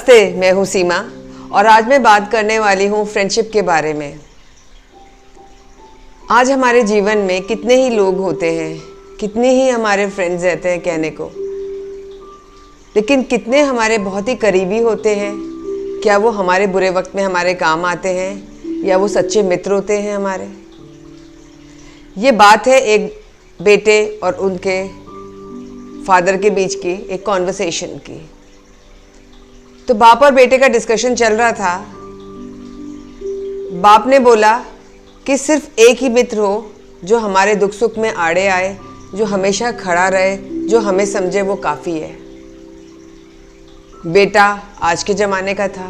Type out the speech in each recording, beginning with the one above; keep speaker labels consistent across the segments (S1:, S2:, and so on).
S1: नमस्ते, मैं हूँ सीमा और आज मैं बात करने वाली हूँ फ्रेंडशिप के बारे में। आज हमारे जीवन में कितने ही लोग होते हैं, कितने ही हमारे फ्रेंड्स रहते हैं कहने को, लेकिन कितने हमारे बहुत ही करीबी होते हैं। क्या वो हमारे बुरे वक्त में हमारे काम आते हैं या वो सच्चे मित्र होते हैं हमारे? ये बात है एक बेटे और उनके फादर के बीच की एक कॉन्वर्सेशन की। तो बाप और बेटे का डिस्कशन चल रहा था। बाप ने बोला कि सिर्फ एक ही मित्र हो जो हमारे दुख सुख में आड़े आए, जो हमेशा खड़ा रहे, जो हमें समझे, वो काफ़ी है। बेटा आज के ज़माने का था।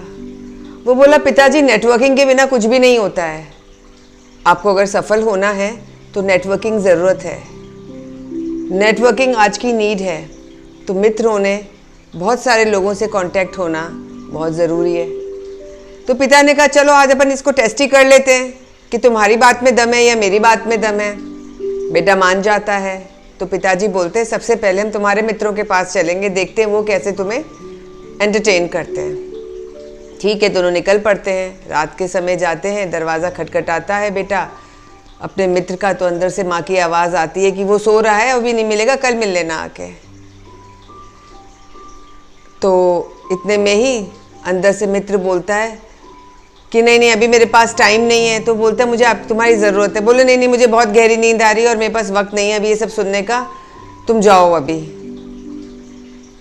S1: वो बोला, पिताजी नेटवर्किंग के बिना कुछ भी नहीं होता है। आपको अगर सफल होना है तो नेटवर्किंग ज़रूरत है। नेटवर्किंग आज की नीड है। तो मित्र होने, बहुत सारे लोगों से कांटेक्ट होना बहुत ज़रूरी है। तो पिता ने कहा, चलो आज अपन इसको टेस्ट ही कर लेते हैं कि तुम्हारी बात में दम है या मेरी बात में दम है। बेटा मान जाता है। तो पिताजी बोलते हैं, सबसे पहले हम तुम्हारे मित्रों के पास चलेंगे, देखते हैं वो कैसे तुम्हें एंटरटेन करते हैं। ठीक है, दोनों निकल पड़ते हैं। रात के समय जाते हैं, दरवाज़ा खटखटाता है बेटा अपने मित्र का। तो अंदर से माँ की आवाज़ आती है कि वो सो रहा है, अभी नहीं मिलेगा, कल मिल लेना आके। तो इतने में ही अंदर से मित्र बोलता है कि नहीं अभी मेरे पास टाइम नहीं है। तो बोलता है, मुझे आप तुम्हारी ज़रूरत है। बोले, नहीं मुझे बहुत गहरी नींद आ रही है और मेरे पास वक्त नहीं है अभी ये सब सुनने का, तुम जाओ अभी।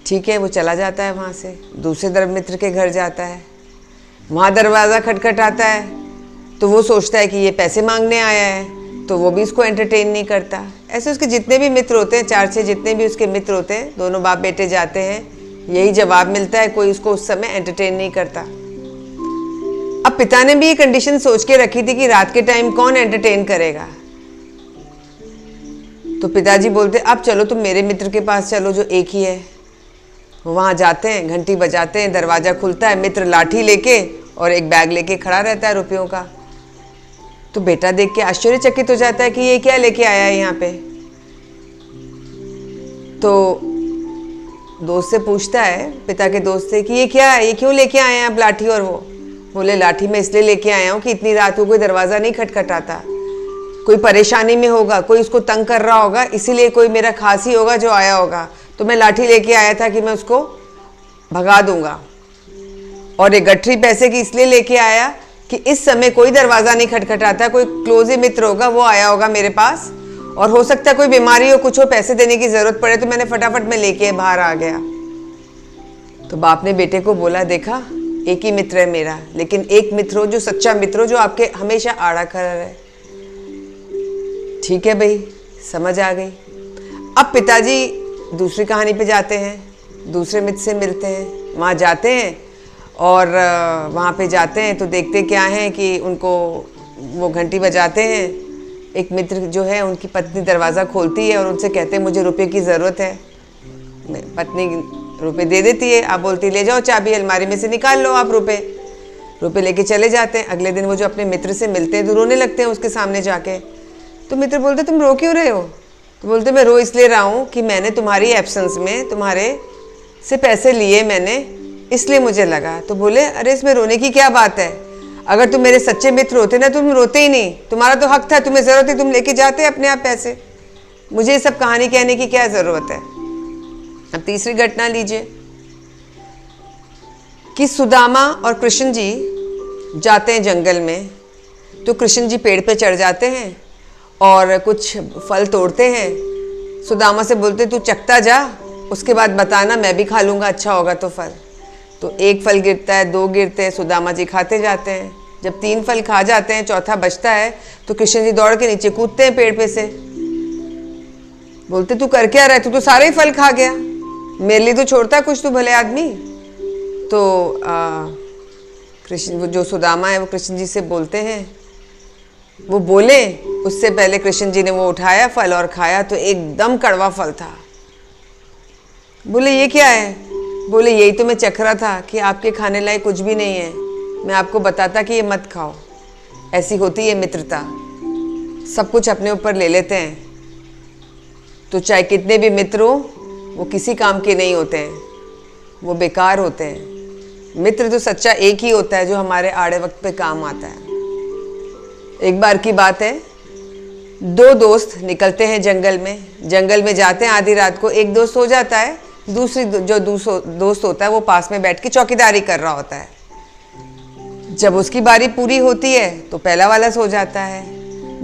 S1: ठीक है, वो चला जाता है। वहाँ से दूसरे तरफ मित्र के घर जाता है। वहाँ दरवाज़ा खटखटाता है। तो वो सोचता है कि ये पैसे मांगने आया है, तो वो भी इसको एंटरटेन नहीं करता। ऐसे उसके जितने भी मित्र होते हैं, 4-6 जितने भी उसके मित्र होते हैं, दोनों बाप बेटे जाते हैं, यही जवाब मिलता है, कोई उसको उस समय एंटरटेन नहीं करता। अब पिता ने भी ये कंडीशन सोच के रखी थी कि रात के टाइम कौन एंटरटेन करेगा। तो पिताजी बोलते, अब चलो तुम मेरे मित्र के पास चलो जो एक ही है। वहाँ जाते हैं, घंटी बजाते हैं, दरवाज़ा खुलता है। मित्र लाठी लेके और एक बैग लेके खड़ा रहता है रुपयों का। तो बेटा देख के आश्चर्यचकित हो जाता है कि ये क्या लेके आया है यहाँ पे। तो दोस्त से पूछता है, पिता के दोस्त से, कि ये क्या है, ये क्यों लेके आए हैं आप लाठी? और वो बोले, लाठी मैं इसलिए लेके आया हूँ कि इतनी रात को कोई दरवाज़ा नहीं खटखटाता, कोई परेशानी में होगा, कोई उसको तंग कर रहा होगा, इसीलिए कोई मेरा खास ही होगा जो आया होगा। तो मैं लाठी लेके आया था कि मैं उसको भगा दूंगा। और ये गठरी पैसे की इसलिए लेके आया कि इस समय कोई दरवाज़ा नहीं खटखटाता, कोई क्लोज ही मित्र होगा, वो आया होगा मेरे पास, और हो सकता है कोई बीमारी हो, कुछ हो, पैसे देने की ज़रूरत पड़े, तो मैंने फटाफट में लेके बाहर आ गया। तो बाप ने बेटे को बोला, देखा एक ही मित्र है मेरा, लेकिन एक मित्र हो जो सच्चा मित्र हो, जो आपके हमेशा आड़ा खड़ा रहे। ठीक है भाई, समझ आ गई। अब पिताजी दूसरी कहानी पे जाते हैं, दूसरे मित्र से मिलते हैं। वहाँ जाते हैं और वहाँ पे जाते हैं तो देखते क्या है कि उनको वो घंटी बजाते हैं। एक मित्र जो है, उनकी पत्नी दरवाज़ा खोलती है और उनसे कहते हैं, मुझे रुपये की ज़रूरत है। पत्नी रुपये दे देती है। आप बोलती, ले जाओ चाबी अलमारी में से निकाल लो आप रुपये लेके चले जाते हैं। अगले दिन वो जो अपने मित्र से मिलते हैं तो रोने लगते हैं उसके सामने जाके। तो मित्र बोलते, तुम रो क्यों रहे हो? तो बोलते, मैं रो इसलिए रहा हूँ कि मैंने तुम्हारी एब्सेंस में तुम्हारे से पैसे लिए मैंने, इसलिए मुझे लगा। तो बोले, अरे इसमें रोने की क्या बात है? अगर तुम मेरे सच्चे मित्र होते ना, तुम रोते ही नहीं, तुम्हारा तो हक था, तुम्हें ज़रूरत थी, तुम लेके जाते अपने आप पैसे। मुझे ये सब कहानी कहने की क्या ज़रूरत है? अब तीसरी घटना लीजिए कि सुदामा और कृष्ण जी जाते हैं जंगल में। तो कृष्ण जी पेड़ पे चढ़ जाते हैं और कुछ फल तोड़ते हैं। सुदामा से बोलते, तू चखता जा, उसके बाद बताना, मैं भी खा लूँगा, अच्छा होगा तो फल। तो एक फल गिरता है, 2 गिरते हैं, सुदामा जी खाते जाते हैं। जब 3 फल खा जाते हैं, चौथा बचता है, तो कृष्ण जी दौड़ के नीचे कूदते हैं पेड़ पे से। बोलते, तू कर क्या रहा है? तू तो सारे ही फल खा गया, मेरे लिए तो छोड़ता कुछ, तू भले आदमी। तो कृष्ण, वो जो सुदामा है, वो कृष्ण जी से बोलते हैं, वो बोले उससे पहले कृष्ण जी ने वो उठाया फल और खाया, तो एकदम कड़वा फल था। बोले, ये क्या है? बोले, यही तो मैं चख रहा था कि आपके खाने लायक कुछ भी नहीं है, मैं आपको बताता कि ये मत खाओ। ऐसी होती है मित्रता, सब कुछ अपने ऊपर ले लेते हैं। तो चाहे कितने भी मित्र हो, वो किसी काम के नहीं होते हैं, वो बेकार होते हैं। मित्र तो सच्चा एक ही होता है जो हमारे आड़े वक्त पे काम आता है। एक बार की बात है, दो दोस्त निकलते हैं जंगल में जाते हैं आधी रात को। एक दोस्त सो जाता है, दूसरी जो दोस्त होता है वो पास में बैठ के चौकीदारी कर रहा होता है। जब उसकी बारी पूरी होती है तो पहला वाला सो जाता है।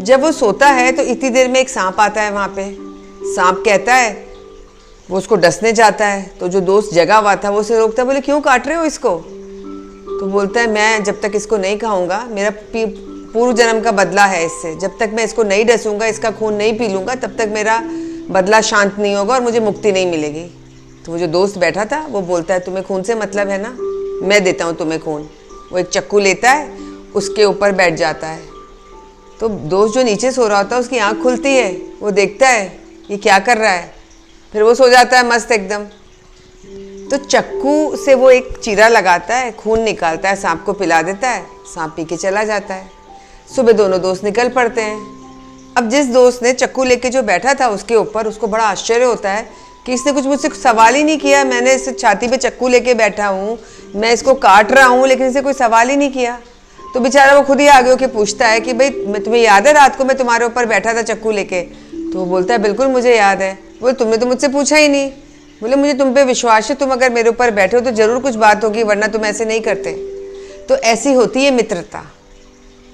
S1: जब वो सोता है तो इतनी देर में एक सांप आता है वहाँ पे। सांप कहता है, वो उसको डसने जाता है तो जो दोस्त जगा हुआ था वो उसे रोकता है, बोले क्यों काट रहे हो इसको? तो बोलता है मैं जब तक इसको नहीं खाऊंगा, मेरा पूर्व जन्म का बदला है इससे, जब तक मैं इसको नहीं डसूंगा, इसका खून नहीं पी लूँगा, तब तक मेरा बदला शांत नहीं होगा और मुझे मुक्ति नहीं मिलेगी। तो वो जो दोस्त बैठा था वो बोलता है तुम्हें खून से मतलब है ना, मैं देता हूँ तुम्हें खून। वो एक चक्कू लेता है, उसके ऊपर बैठ जाता है। तो दोस्त जो नीचे सो रहा होता है उसकी आँख खुलती है, वो देखता है ये क्या कर रहा है, फिर वो सो जाता है मस्त एकदम। तो चक्कू से वो एक चीरा लगाता है, खून निकालता है, सांप को पिला देता है, सांप पी के चला जाता है। सुबह दोनों दोस्त निकल पड़ते हैं। अब जिस दोस्त ने चक्कू लेके जो बैठा था उसके ऊपर, उसको बड़ा आश्चर्य होता है कि इसने कुछ मुझसे सवाल ही नहीं किया, मैंने इस छाती पे चक्कू लेके बैठा हूँ, मैं इसको काट रहा हूँ, लेकिन इसे कोई सवाल ही नहीं किया। तो बेचारा वो खुद ही आगे होके पूछता है कि भाई मैं तुम्हें याद है रात को मैं तुम्हारे ऊपर बैठा था चक्कू लेके? तो वो बोलता है बिल्कुल मुझे याद है। बोले तुमने तो मुझसे पूछा ही नहीं। बोले मुझे तुम पे विश्वास है, तुम अगर मेरे ऊपर बैठे हो तो ज़रूर कुछ बात होगी, वरना तुम ऐसे नहीं करते। तो ऐसी होती है मित्रता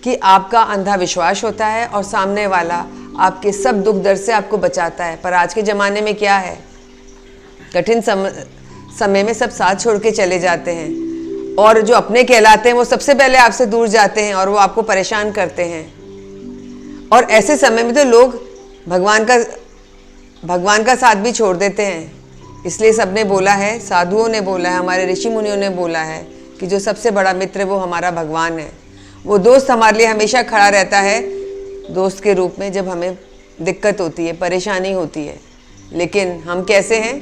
S1: कि आपका अंधा विश्वास होता है और सामने वाला आपके सब दुख दर्द से आपको बचाता है। पर आज के ज़माने में क्या है, कठिन समय में सब साथ छोड़ के चले जाते हैं और जो अपने कहलाते हैं वो सबसे पहले आपसे दूर जाते हैं और वो आपको परेशान करते हैं। और ऐसे समय में तो लोग भगवान का साथ भी छोड़ देते हैं। इसलिए सबने बोला है, साधुओं ने बोला है, हमारे ऋषि मुनियों ने बोला है कि जो सबसे बड़ा मित्र वो हमारा भगवान है। वो दोस्त हमारे लिए हमेशा खड़ा रहता है दोस्त के रूप में जब हमें दिक्कत होती है, परेशानी होती है। लेकिन हम कैसे हैं,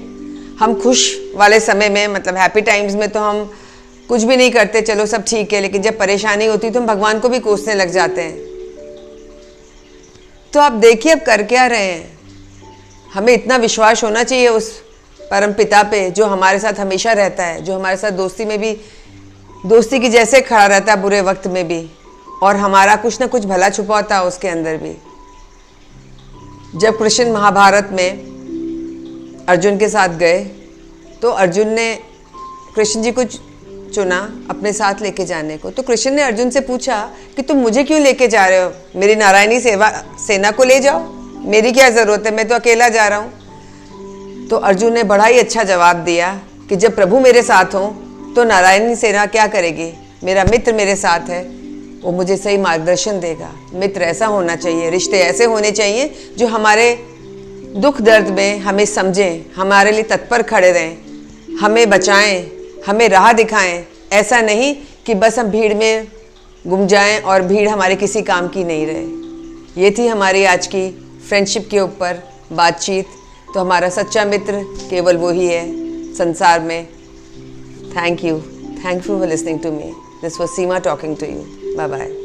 S1: हम खुश वाले समय में, मतलब हैप्पी टाइम्स में तो हम कुछ भी नहीं करते, चलो सब ठीक है, लेकिन जब परेशानी होती है तो हम भगवान को भी कोसने लग जाते हैं। तो आप देखिए अब कर क्या रहे हैं। हमें इतना विश्वास होना चाहिए उस परम पिता पे जो हमारे साथ हमेशा रहता है, जो हमारे साथ दोस्ती में भी दोस्ती की जैसे खड़ा रहता है, बुरे वक्त में भी, और हमारा कुछ ना कुछ भला छुपा होता है उसके अंदर भी। जब कृष्ण महाभारत में अर्जुन के साथ गए तो अर्जुन ने कृष्ण जी को चुना अपने साथ लेके जाने को। तो कृष्ण ने अर्जुन से पूछा कि तुम मुझे क्यों लेके जा रहे हो, मेरी नारायणी सेना को ले जाओ, मेरी क्या ज़रूरत है, मैं तो अकेला जा रहा हूँ। तो अर्जुन ने बड़ा ही अच्छा जवाब दिया कि जब प्रभु मेरे साथ हों तो नारायणी सेना क्या करेगी, मेरा मित्र मेरे साथ है, वो मुझे सही मार्गदर्शन देगा। मित्र ऐसा होना चाहिए, रिश्ते ऐसे होने चाहिए जो हमारे दुख दर्द में हमें समझें, हमारे लिए तत्पर खड़े रहें, हमें बचाएं, हमें राह दिखाएं। ऐसा नहीं कि बस हम भीड़ में गुम जाएं और भीड़ हमारे किसी काम की नहीं रहे। ये थी हमारी आज की फ्रेंडशिप के ऊपर बातचीत। तो हमारा सच्चा मित्र केवल वो ही है संसार में। Thank you for listening to me. This was Seema talking to you. Bye bye.